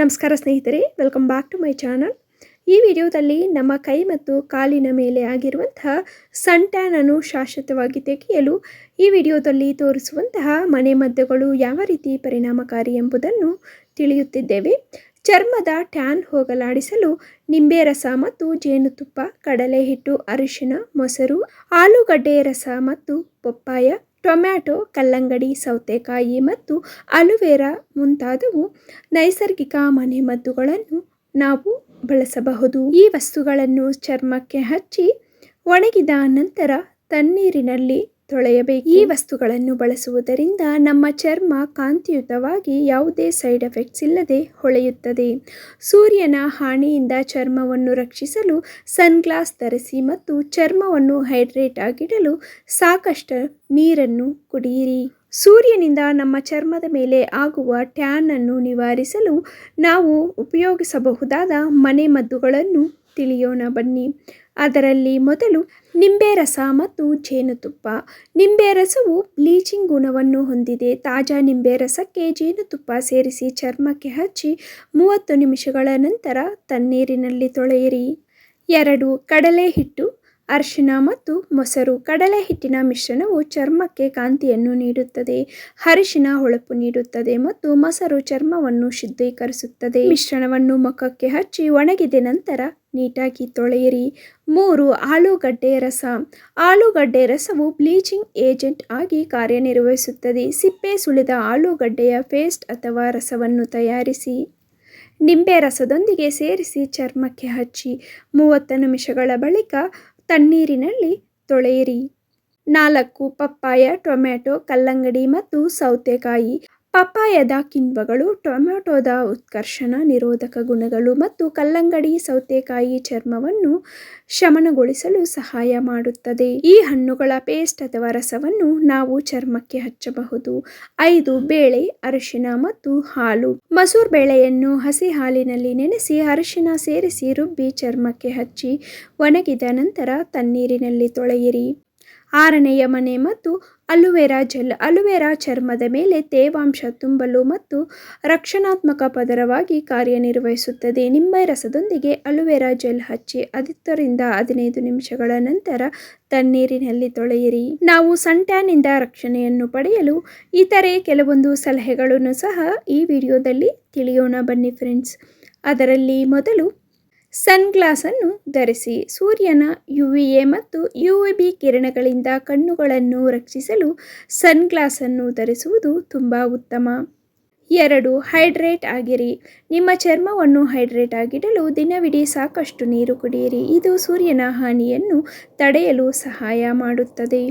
ನಮಸ್ಕಾರ ಸ್ನೇಹಿತರೆ, welcome back to my channel. ಈ ವಿಡಿಯೋದಲ್ಲಿ ನಮ್ಮ ಕೈ ಮತ್ತು ಕಾಲಿನ ಮೇಲೆ ಆಗಿರುವಂತಹ ಸನ್ ಟ್ಯಾನ್ ಅನ್ನು ಶಾಶ್ವತವಾಗಿ ತೆಗೆಯಲು ಈ ವಿಡಿಯೋದಲ್ಲಿ ತೋರಿಸುವಂತಹ ಮನೆಮದ್ದುಗಳು ಯಾವ ರೀತಿ ಪರಿಣಾಮಕಾರಿ ಎಂಬುದನ್ನು ತಿಳಿಯುತ್ತಿದ್ದೇವೆ. ಚರ್ಮದ ಟ್ಯಾನ್ ಹೋಗಲಾಡಿಸಲು ನಿಂಬೆ ರಸ ಮತ್ತು ಜೇನುತುಪ್ಪ, ಕಡಲೆ ಹಿಟ್ಟು, ಅರಿಶಿನ, ಮೊಸರು, ಆಲೂಗಡ್ಡೆ ರಸ ಮತ್ತು ಪಪ್ಪಾಯ, ಟೊಮ್ಯಾಟೊ, ಕಲ್ಲಂಗಡಿ, ಸೌತೆಕಾಯಿ ಮತ್ತು ಅಲೋವೆರಾ ಮುಂತಾದವು ನೈಸರ್ಗಿಕ ಮನೆಮದ್ದುಗಳನ್ನು ನಾವು ಬಳಸಬಹುದು. ಈ ವಸ್ತುಗಳನ್ನು ಚರ್ಮಕ್ಕೆ ಹಚ್ಚಿ ಒಣಗಿದ ನಂತರ ತಣ್ಣೀರಿನಲ್ಲಿ ತೊಳೆಯಬೇಕು. ಈ ವಸ್ತುಗಳನ್ನು ಬಳಸುವುದರಿಂದ ನಮ್ಮ ಚರ್ಮ ಕಾಂತಿಯುತವಾಗಿ ಯಾವುದೇ ಸೈಡ್ ಎಫೆಕ್ಟ್ಸ್ ಇಲ್ಲದೆ ಹೊಳೆಯುತ್ತದೆ. ಸೂರ್ಯನ ಹಾನಿಯಿಂದ ಚರ್ಮವನ್ನು ರಕ್ಷಿಸಲು ಸನ್ಗ್ಲಾಸ್ ಧರಿಸಿ ಮತ್ತು ಚರ್ಮವನ್ನು ಹೈಡ್ರೇಟ್ ಆಗಿಡಲು ಸಾಕಷ್ಟು ನೀರನ್ನು ಕುಡಿಯಿರಿ. ಸೂರ್ಯನಿಂದ ನಮ್ಮ ಚರ್ಮದ ಮೇಲೆ ಆಗುವ ಟ್ಯಾನ್ ಅನ್ನು ನಿವಾರಿಸಲು ನಾವು ಉಪಯೋಗಿಸಬಹುದಾದ ಮನೆಮದ್ದುಗಳನ್ನು ತಿಳಿಯೋಣ ಬನ್ನಿ. ಅದರಲ್ಲಿ ಮೊದಲು ನಿಂಬೆ ರಸ ಮತ್ತು ಜೇನುತುಪ್ಪ. ನಿಂಬೆ ರಸವು ಬ್ಲೀಚಿಂಗ್ ಗುಣವನ್ನು ಹೊಂದಿದೆ. ತಾಜಾ ನಿಂಬೆ ರಸಕ್ಕೆ ಜೇನುತುಪ್ಪ ಸೇರಿಸಿ ಚರ್ಮಕ್ಕೆ ಹಚ್ಚಿ 30 ನಿಮಿಷಗಳ ನಂತರ ತಣ್ಣೀರಿನಲ್ಲಿ ತೊಳೆಯಿರಿ. 2. ಕಡಲೆ ಹಿಟ್ಟು, ಅರಿಶಿನ ಮತ್ತು ಮೊಸರು. ಕಡಲೆ ಹಿಟ್ಟಿನ ಮಿಶ್ರಣವು ಚರ್ಮಕ್ಕೆ ಕಾಂತಿಯನ್ನು ನೀಡುತ್ತದೆ. ಅರಿಶಿನ ಹೊಳಪು ನೀಡುತ್ತದೆ ಮತ್ತು ಮೊಸರು ಚರ್ಮವನ್ನು ಶುದ್ಧೀಕರಿಸುತ್ತದೆ. ಮಿಶ್ರಣವನ್ನು ಮುಖಕ್ಕೆ ಹಚ್ಚಿ ಒಣಗಿದ ನಂತರ ನೀಟಾಗಿ ತೊಳೆಯಿರಿ. 3. ಆಲೂಗಡ್ಡೆ ರಸ. ಆಲೂಗಡ್ಡೆ ರಸವು ಬ್ಲೀಚಿಂಗ್ ಏಜೆಂಟ್ ಆಗಿ ಕಾರ್ಯನಿರ್ವಹಿಸುತ್ತದೆ. ಸಿಪ್ಪೆ ಸುಲಿದ ಆಲೂಗಡ್ಡೆಯ ಪೇಸ್ಟ್ ಅಥವಾ ರಸವನ್ನು ತಯಾರಿಸಿ ನಿಂಬೆ ರಸದೊಂದಿಗೆ ಸೇರಿಸಿ ಚರ್ಮಕ್ಕೆ ಹಚ್ಚಿ 30 ನಿಮಿಷಗಳ ಬಳಿಕ ತಣ್ಣೀರಿನಲ್ಲಿ ತೊಳೆಯಿರಿ. 4. ಪಪ್ಪಾಯ, ಟೊಮ್ಯಾಟೊ, ಕಲ್ಲಂಗಡಿ ಮತ್ತು ಸೌತೆಕಾಯಿ. ಪಪ್ಪಾಯದ ಕಿಣ್ವಗಳು, ಟೊಮ್ಯಾಟೊದ ಉತ್ಕರ್ಷಣ ನಿರೋಧಕ ಗುಣಗಳು ಮತ್ತು ಕಲ್ಲಂಗಡಿ, ಸೌತೆಕಾಯಿ ಚರ್ಮವನ್ನು ಶಮನಗೊಳಿಸಲು ಸಹಾಯ ಮಾಡುತ್ತದೆ. ಈ ಹಣ್ಣುಗಳ ಪೇಸ್ಟ್ ಅಥವಾ ರಸವನ್ನು ನಾವು ಚರ್ಮಕ್ಕೆ ಹಚ್ಚಬಹುದು. 5. ಬೇಳೆ, ಅರಿಶಿನ ಮತ್ತು ಹಾಲು. ಮಸೂರ್ ಬೇಳೆಯನ್ನು ಹಸಿ ಹಾಲಿನಲ್ಲಿ ನೆನೆಸಿ ಅರಿಶಿನ ಸೇರಿಸಿ ರುಬ್ಬಿ ಚರ್ಮಕ್ಕೆ ಹಚ್ಚಿ ಒಣಗಿದ ನಂತರ ತಣ್ಣೀರಿನಲ್ಲಿ ತೊಳೆಯಿರಿ. 6ನೇಯ ಮನೆಮದ್ದು ಅಲೋವೆರಾ ಜೆಲ್. ಅಲೋವೆರಾ ಚರ್ಮದ ಮೇಲೆ ತೇವಾಂಶ ತುಂಬಲು ಮತ್ತು ರಕ್ಷಣಾತ್ಮಕ ಪದರವಾಗಿ ಕಾರ್ಯನಿರ್ವಹಿಸುತ್ತದೆ. ನಿಂಬೆ ರಸದೊಂದಿಗೆ ಅಲೋವೆರಾ ಜೆಲ್ ಹಚ್ಚಿ 10 ರಿಂದ 15 ನಿಮಿಷಗಳ ನಂತರ ತಣ್ಣೀರಿನಲ್ಲಿ ತೊಳೆಯಿರಿ. ನಾವು ಸನ್ ಟ್ಯಾನ್ ಇಂದ ರಕ್ಷಣೆಯನ್ನು ಪಡೆಯಲು ಇತರೆ ಕೆಲವೊಂದು ಸಲಹೆಗಳನ್ನು ಸಹ ಈ ವಿಡಿಯೋದಲ್ಲಿ ತಿಳಿಯೋಣ ಬನ್ನಿ ಫ್ರೆಂಡ್ಸ್. ಅದರಲ್ಲಿ ಮೊದಲು ಸನ್ಗ್ಲಾಸ್ ಅನ್ನು ಧರಿಸಿ. ಸೂರ್ಯನ UVA ಮತ್ತು UVB ಕಿರಣಗಳಿಂದ ಕಣ್ಣುಗಳನ್ನು ರಕ್ಷಿಸಲು ಸನ್ಗ್ಲಾಸ್ ಅನ್ನು ಧರಿಸುವುದು ತುಂಬ ಉತ್ತಮ. 2. ಹೈಡ್ರೇಟ್ ಆಗಿರಿ. ನಿಮ್ಮ ಚರ್ಮವನ್ನು ಹೈಡ್ರೇಟ್ ಆಗಿಡಲು ದಿನವಿಡೀ ಸಾಕಷ್ಟು ನೀರು ಕುಡಿಯಿರಿ. ಇದು ಸೂರ್ಯನ ಹಾನಿಯನ್ನು ತಡೆಯಲು ಸಹಾಯ ಮಾಡುತ್ತದೆ.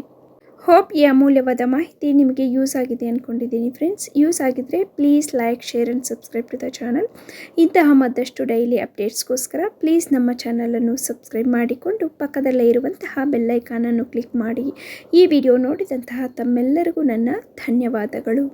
ಹೋಪ್ ಈ ಅಮೂಲ್ಯವಾದ ಮಾಹಿತಿ ನಿಮಗೆ ಯೂಸ್ ಆಗಿದೆ ಅಂದ್ಕೊಂಡಿದ್ದೀನಿ ಫ್ರೆಂಡ್ಸ್. ಯೂಸ್ ಆಗಿದ್ದರೆ please like, share and subscribe to the channel. ಇಂತಹ ಮತ್ತಷ್ಟು ಡೈಲಿ ಅಪ್ಡೇಟ್ಸ್ಗೋಸ್ಕರ ಪ್ಲೀಸ್ ನಮ್ಮ ಚಾನಲನ್ನು ಸಬ್ಸ್ಕ್ರೈಬ್ ಮಾಡಿಕೊಂಡು ಪಕ್ಕದಲ್ಲೇ ಇರುವಂತಹ ಬೆಲ್ಲೈಕಾನನ್ನು ಕ್ಲಿಕ್ ಮಾಡಿ. ಈ ವಿಡಿಯೋ ನೋಡಿದಂತಹ ತಮ್ಮೆಲ್ಲರಿಗೂ ನನ್ನ ಧನ್ಯವಾದಗಳು.